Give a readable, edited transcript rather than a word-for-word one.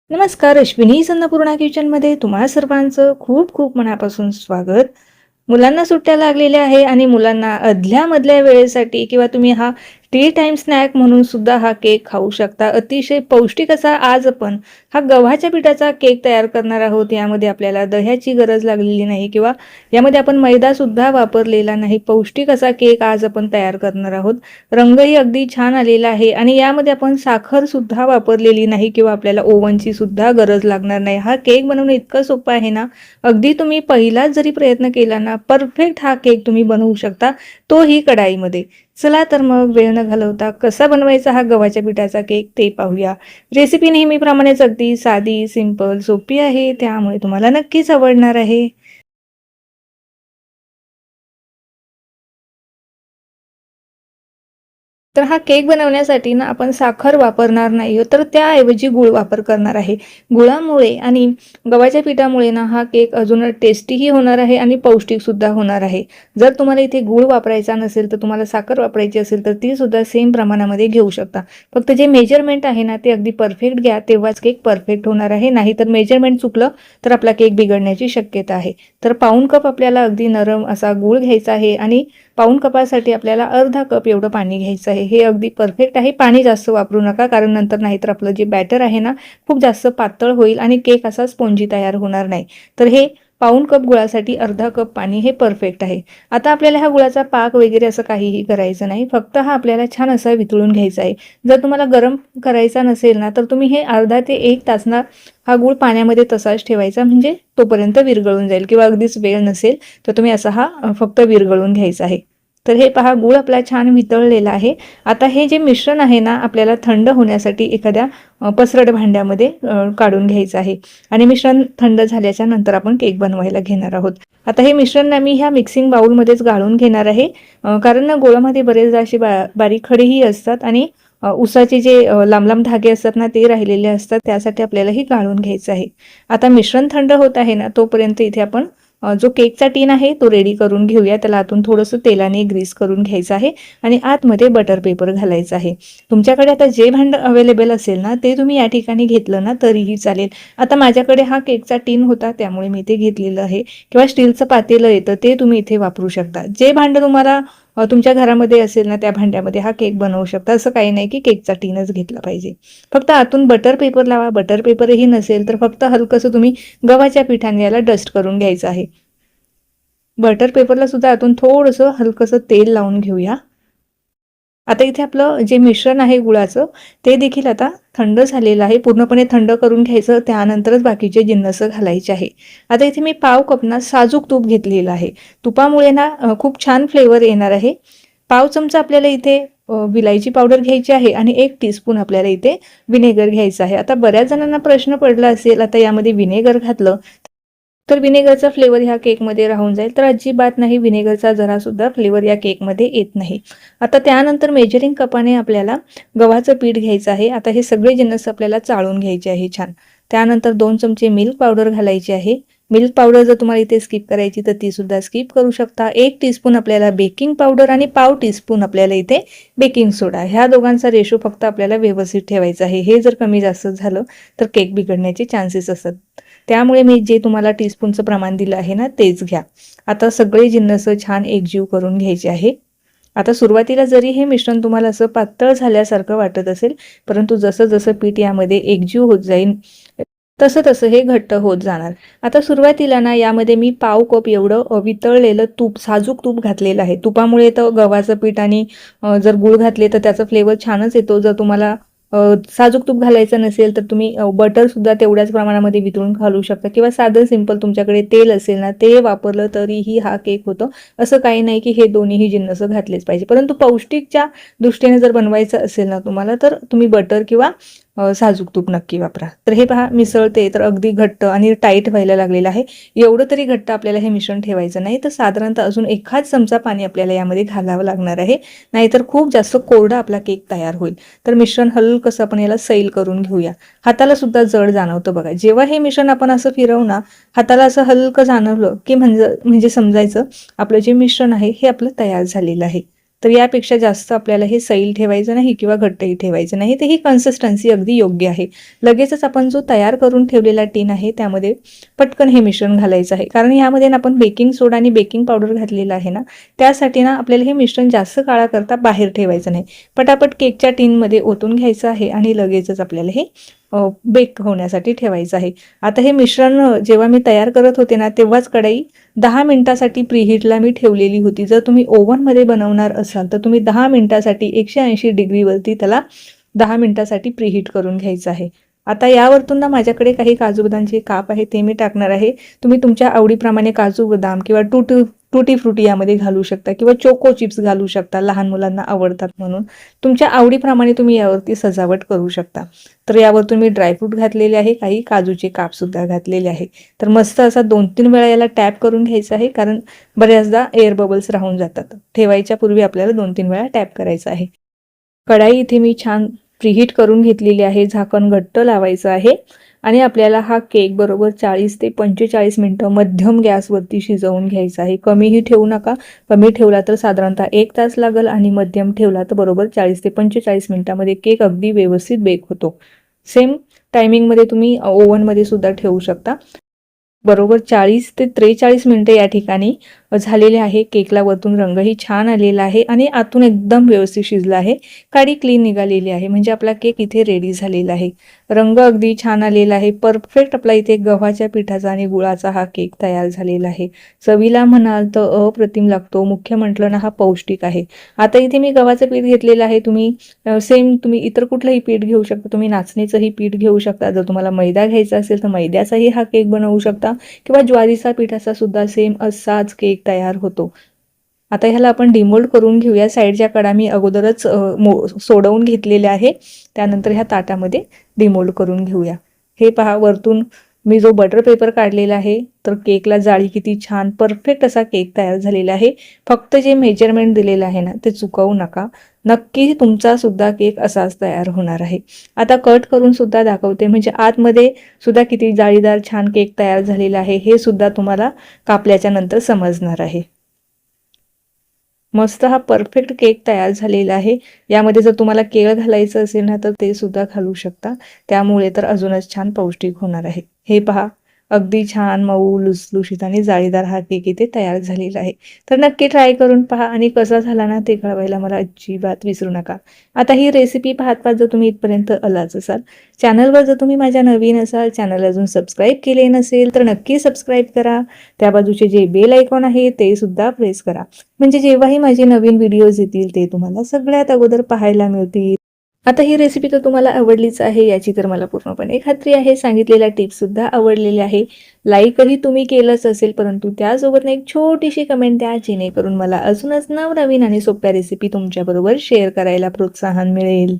नमस्कार, अश्विनी अन्नपूर्णा किचनमध्ये तुम्हा सर्वांचं खूप खूप मनापासून स्वागत. मुलांना सुट्ट्या लागलेल्या आहे आणि मुलांना अदल्या-मधल्या वेळेसाठी किंवा तुम्ही हा टी टाईम स्नॅक म्हणून सुद्धा हा केक खाऊ शकता. अतिशय पौष्टिक असा आज आपण हा गव्हाच्या पिठाचा केक तयार करणार आहोत. यामध्ये आपल्याला दह्याची गरज लागलेली नाही किंवा यामध्ये आपण मैदा सुद्धा वापरलेला नाही. पौष्टिक असा केक आज आपण तयार करणार आहोत. रंगही अगदी छान आलेला आहे आणि यामध्ये आपण साखर सुद्धा वापरलेली नाही किंवा आपल्याला ओव्हनची सुद्धा गरज लागणार नाही. हा केक बनवणं इतकं सोपं आहे ना, अगदी तुम्ही पहिलाच जरी प्रयत्न केला ना, परफेक्ट हा केक तुम्ही बनवू शकता, तोही कढाईमध्ये. चला तर मग वेळ न घालवता कसा बनवायचा हा गव्हाच्या पिठाचा केक ते पाहूया. रेसिपी नेहमीप्रमाणेच अगदी साधी, सिंपल, सोपी आहे, त्यामुळे तुम्हाला नक्कीच आवडणार आहे. तर हा केक बनवण्यासाठी ना आपण साखर वापरणार नाही तर त्याऐवजी गूळ वापर करणार आहे. गुळामुळे आणि गव्हाच्या पिठामुळे ना हा केक अजून टेस्टीही होणार आहे आणि पौष्टिक सुद्धा होणार आहे. जर तुम्हाला इथे गूळ वापरायचा नसेल तर तुम्हाला साखर वापरायची असेल तर ती सुद्धा सेम प्रमाणामध्ये घेऊ शकता. फक्त जे मेजरमेंट आहे ना ते अगदी परफेक्ट घ्या, तेव्हाच केक परफेक्ट होणार आहे. नाहीतर मेजरमेंट चुकलं तर आपला केक बिघडण्याची शक्यता आहे. तर पाऊण कप आपल्याला अगदी नरम असा गूळ घ्यायचा आहे आणि पाऊण कपासाठी आपल्याला अर्धा कप एवढं पाणी घ्यायचं आहे. हे अगदी परफेक्ट आहे. पाणी जास्त वापरू नका, कारण नंतर नाहीतर आपलं जे बॅटर आहे ना खूप जास्त पातळ होईल आणि केक असा स्पॉन्जी तयार होणार नाही. तर हे पाऊण कप गुळासाठी अर्धा कप पाणी हे परफेक्ट आहे. आता आपल्याला ह्या गुळाचा पाक वगैरे असं काहीही करायचं नाही. फक्त हा आपल्याला छान असा वितळून घ्यायचा आहे. जर तुम्हाला गरम करायचा नसेल ना तर तुम्ही हे अर्धा ते 1 तास ना हा गूळ पाण्यामध्ये तसाच ठेवायचा, म्हणजे तोपर्यंत विरघळून जाईल. किंवा अगदीच वेळ नसेल तर तुम्ही असा हा फक्त विरघळून घ्यायचा आहे. तर हे पहा, गूळ आपला छान वितळलेला आहे. आता हे जे मिश्रण आहे ना आपल्याला थंड होण्यासाठी एखाद्या पसरट भांड्यामध्ये काढून घ्यायचं आहे आणि मिश्रण थंड झाल्याच्या नंतर आपण केक बनवायला घेणार आहोत. आता हे मिश्रण ना मी ह्या मिक्सिंग बाउलमध्येच गाळून घेणार आहे, कारण ना गुळामध्ये बरेचदा अशी बारीक खडेही असतात आणि उसाचे जे लांब लांब धागे असतात ना ते राहिलेले असतात, त्यासाठी आपल्याला ही गाळून घ्यायचं आहे. आता मिश्रण थंड होत आहे ना तोपर्यंत इथे आपण जो केकचा टीन आहे तो रेडी करून घेऊया. त्याला आतून थोडंसं तेलाने ग्रीस करून घ्यायचं आहे आणि आतमध्ये बटर पेपर घालायचं आहे. तुमच्याकडे आता जे भांडं अवेलेबल असेल ना ते तुम्ही या ठिकाणी घेतलं ना तरीही चालेल. आता माझ्याकडे हा केकचा टीन होता त्यामुळे मी ते घेतलेलं आहे, किंवा स्टीलचं पातेलं येतं ते तुम्ही इथे वापरू शकता. जे भांडं तुम्हाला तुमच्या घरामध्ये असेल ना त्या भांड्यामध्ये हा केक बनवू शकता. असं काही नाही की केकचा टीनच घेतला पाहिजे. फक्त आतून बटर पेपर लावा. बटर पेपरही नसेल तर फक्त हलकंसं तुम्ही गव्हाच्या पिठाने याला डस्ट करून घ्यायचं आहे. बटर पेपरला सुद्धा आतून थोडंसं हलकंसं तेल लावून घेऊया. आता इथे आपलं जे मिश्रण आहे गुळाचं ते देखील आता थंड झालेलं आहे. पूर्णपणे थंड करून घ्यायचं, त्यानंतरच बाकीचे जिन्नस घालायचे आहे. आता इथे मी पाव कप ना साजूक तूप घेतलेलं आहे. तुपामुळे ना खूप छान फ्लेवर येणार आहे. पाव चमचा आपल्याला इथे विलायची पावडर घ्यायची आहे आणि 1 टीस्पून आपल्याला इथे विनेगर घ्यायचं आहे. आता बऱ्याच जणांना प्रश्न पडला असेल, आता यामध्ये विनेगर घातलं तर विनेगरचा फ्लेवर ह्या केकमध्ये राहून जाईल. तर अजिबात नाही, विनेगरचा जरासुद्धा फ्लेवर या केकमध्ये येत नाही. आता त्यानंतर मेजरिंग कपाने आपल्याला गव्हाचं पीठ घ्यायचं आहे. आता हे सगळे जिन्नस आपल्याला चाळून घ्यायचे आहे छान. त्यानंतर 2 चमचे मिल्क पावडर घालायची आहे. मिल्क पावडर जर तुम्हाला इथे स्किप करायची तर ती सुद्धा स्किप करू शकता. 1 टीस्पून आपल्याला बेकिंग पावडर आणि पाव टीस्पून आपल्याला इथे बेकिंग सोडा. ह्या दोघांचा रेशो फक्त आपल्याला व्यवस्थित ठेवायचा आहे. हे जर कमी जास्त झालं तर केक बिघडण्याचे चान्सेस असतात. त्यामुळे मी जे तुम्हाला टीस्पूनचं प्रमाण दिलं आहे ना तेच घ्या. आता सगळे जिन्नस छान एकजीव करून घ्यायचे आहे. आता सुरुवातीला जरी हे मिश्रण तुम्हाला असं पातळ झाल्यासारखं वाटत असेल, परंतु जसं जसं पीठ यामध्ये एकजीव होत जाईल तसं तसं हे घट्ट होत जाणार. आता सुरुवातीला ना यामध्ये मी पाव कप एवढं वितळलेलं तूप, साजूक तूप घातलेलं आहे. तुपामुळे तर गव्हाचं पीठ आणि जर गूळ घातले तर त्याचा फ्लेवर छानच येतो. जर तुम्हाला साजूक तूप घालायचं नसेल तर तुम्ही बटर सुद्धा तेवढ्याच प्रमाणामध्ये वितळून घालू शकता, किंवा साधं सिंपल तुमच्याकडे तेल असेल ना ते वापरलं तरीही हा केक होतो. असं काही नाही की हे दोन्हीही जिन्नस घातलेच पाहिजे. परंतु पौष्टिकच्या दृष्टीने जर बनवायचं असेल ना तुम्हाला तर तुम्ही बटर किंवा साजूक तूप नक्की वापरा. तर हे पहा, मिसळते तर अगदी घट्ट आणि टाईट व्हायला लागलेलं आहे. एवढं तरी घट्ट आपल्याला हे मिश्रण ठेवायचं नाही, तर साधारणतः अजून एखाद चमचा पाणी आपल्याला यामध्ये घालावं लागणार आहे, नाहीतर खूप जास्त कोरडा आपला केक तयार होईल. तर मिश्रण हलकंसं आपण याला सैल करून घेऊया. हाताला सुद्धा जड जाणवतं बघा. जेव्हा हे मिश्रण आपण असं फिरवू ना, हाताला असं हलकं जाणवलं की म्हणजे समजायचं आपलं जे मिश्रण आहे हे आपलं तयार झालेलं आहे. तर यापेक्षा जास्त आपल्याला हे सैल ठेवायचं नाही किंवा घट्टही ठेवायचं नाही. तर ही कन्सिस्टन्सी अगदी योग्य आहे. लगेचच आपण जो तयार करून ठेवलेला टीन आहे त्यामध्ये पटकन हे मिश्रण घालायचं आहे, कारण यामध्ये ना आपण बेकिंग सोडा आणि बेकिंग पावडर घातलेलं आहे ना, त्यासाठी ना आपल्याला हे मिश्रण जास्त काळाकरता बाहेर ठेवायचं नाही. पटापट केकच्या टीनमध्ये ओतून घ्यायचं आहे आणि लगेचच आपल्याला हे बेक होण्यासाठी ठेवायचं आहे. आता हे मिश्रण जेव्हा मी तयार करत होते ना, तेव्हाच कढई 10 मिनिटासाठी प्रीहीटला मी ठेवलेली होती. जर तुम्ही ओव्हनमध्ये बनवणार असाल तर तुम्ही 10 मिनिटासाठी 180 डिग्रीवरती त्याला 10 मिनिटासाठी प्रीहीट करून घ्यायचं आहे. आता यावरतून ना माझ्याकडे काही काजू बदामचे काप आहे ते मी टाकणार आहे. तुम्ही तुमच्या आवडीप्रमाणे काजू बदाम किंवा टूटी फ्रुटी यामध्ये घालू शकता किंवा चोको चिप्स घालू शकता, लहान मुलांना आवडतात म्हणून. तुमच्या आवडीप्रमाणे तुम्ही यावरती सजावट करू शकता. तर यावरतून मी ड्रायफ्रूट घातलेले आहे, काही काजूचे कापसुद्धा घातलेले आहे. तर मस्त असा 2-3 वेळा याला टॅप करून घ्यायचं आहे, कारण बऱ्याचदा एअर बबल्स राहून जातात. ठेवायच्या पूर्वी आपल्याला 2-3 वेळा टॅप करायचं आहे. कढाई इथे मी छान प्रीहीट करून घेतलेली आहे. झाकण घट्ट लावायचं आहे आणि आपल्याला हा केक बरोबर 40 ते 45 मिनिटं मध्यम गॅसवरती शिजवून घ्यायचा आहे. कमीही ठेवू नका. कमी ठेवला तर साधारणतः 1 तास लागेल आणि मध्यम ठेवला तर बरोबर 40 ते 45 मिनिटामध्ये केक अगदी व्यवस्थित बेक होतो. सेम टायमिंगमध्ये तुम्ही ओव्हनमध्ये सुद्धा ठेवू शकता. बरोबर 40 ते 43 मिनिटं या ठिकाणी झालेले आहे. केकला वरतून रंगही छान आलेला आहे आणि आतून एकदम व्यवस्थित शिजला आहे. काडी क्लीन निघालेली आहे, म्हणजे आपला केक इथे रेडी झालेला आहे. रंग अगदी छान आलेला आहे. परफेक्ट आपला इथे गव्हाच्या पिठाचा आणि गुळाचा हा केक तयार झालेला आहे. चवीला म्हणाल तर अप्रतिम लागतो. मुख्य म्हटलं ना, हा पौष्टिक आहे. आता इथे मी गव्हाचं पीठ घेतलेलं आहे. तुम्ही सेम तुम्ही इतर कुठलंही पीठ घेऊ शकता. तुम्ही नाचणीचंही पीठ घेऊ शकता. जर तुम्हाला मैदा घ्यायचा असेल तर मैद्याचाही हा केक बनवू शकता किंवा ज्वारीचा पिठाचा सुद्धा सेम असाच केक तयार होतो. आता ह्याला आपण डिमोल्ड करून घेऊया. साईडच्या कडा मी अगोदरच सोडवून घेतलेल्या आहे. त्यानंतर ह्या ताटामध्ये डिमोल्ड करून घेऊया. हे पहा, वरतून मी जो बटर पेपर काढलेला आहे, तर केकला जाळी किती छान परफेक्ट असा केक तयार झालेला आहे. फक्त जे मेजरमेंट दिलेलं आहे ना, ते चुकवू नका. नक्की तुमचा सुद्धा केक असाच तयार होणार आहे. आता कट करून सुद्धा दाखवते, म्हणजे आतमध्ये सुद्धा किती जाळीदार छान केक तयार झालेला आहे हे सुद्धा तुम्हाला कापल्याच्या नंतर समजणार आहे. मस्त हा परफेक्ट केक तयार झालेला आहे. यामध्ये जर तुम्हाला केळ घालायचं असेल ना, तर ते सुद्धा घालू शकता. त्यामुळे तर अजूनच छान पौष्टिक होणार आहे. हे पहा, अगदी छान मऊ लुसलुशीत आणि जाळीदार हा केक इथे तयार झालेला आहे. तर नक्की ट्राय करून पहा आणि कसा झाला ना ते कळवायला मला अजिबात विसरू नका. आता ही रेसिपी पाहत जर तुम्ही इथपर्यंत आलाच असाल, चॅनलवर जर तुम्ही माझ्या नवीन असाल, चॅनल अजून सबस्क्राईब केले नसेल तर नक्की सबस्क्राईब करा. त्या बाजूचे जे बेल आयकॉन आहे ते सुद्धा प्रेस करा, म्हणजे जेव्हाही माझे नवीन व्हिडिओज येतील ते तुम्हाला सगळ्यात अगोदर पाहायला मिळतील. आता ही रेसिपी तर तुम्हाला आवडलीच आहे याची तर मला पूर्णपणे खात्री आहे. सांगितलेल्या टिप्स सुद्धा आवडलेल्या आहे. लाईकही तुम्ही केलंच असेल, परंतु त्यासोबत एक छोटीशी कमेंट द्या, जेणेकरून मला अजूनच नवनवीन आणि सोप्या रेसिपी तुमच्याबरोबर शेअर करायला प्रोत्साहन मिळेल.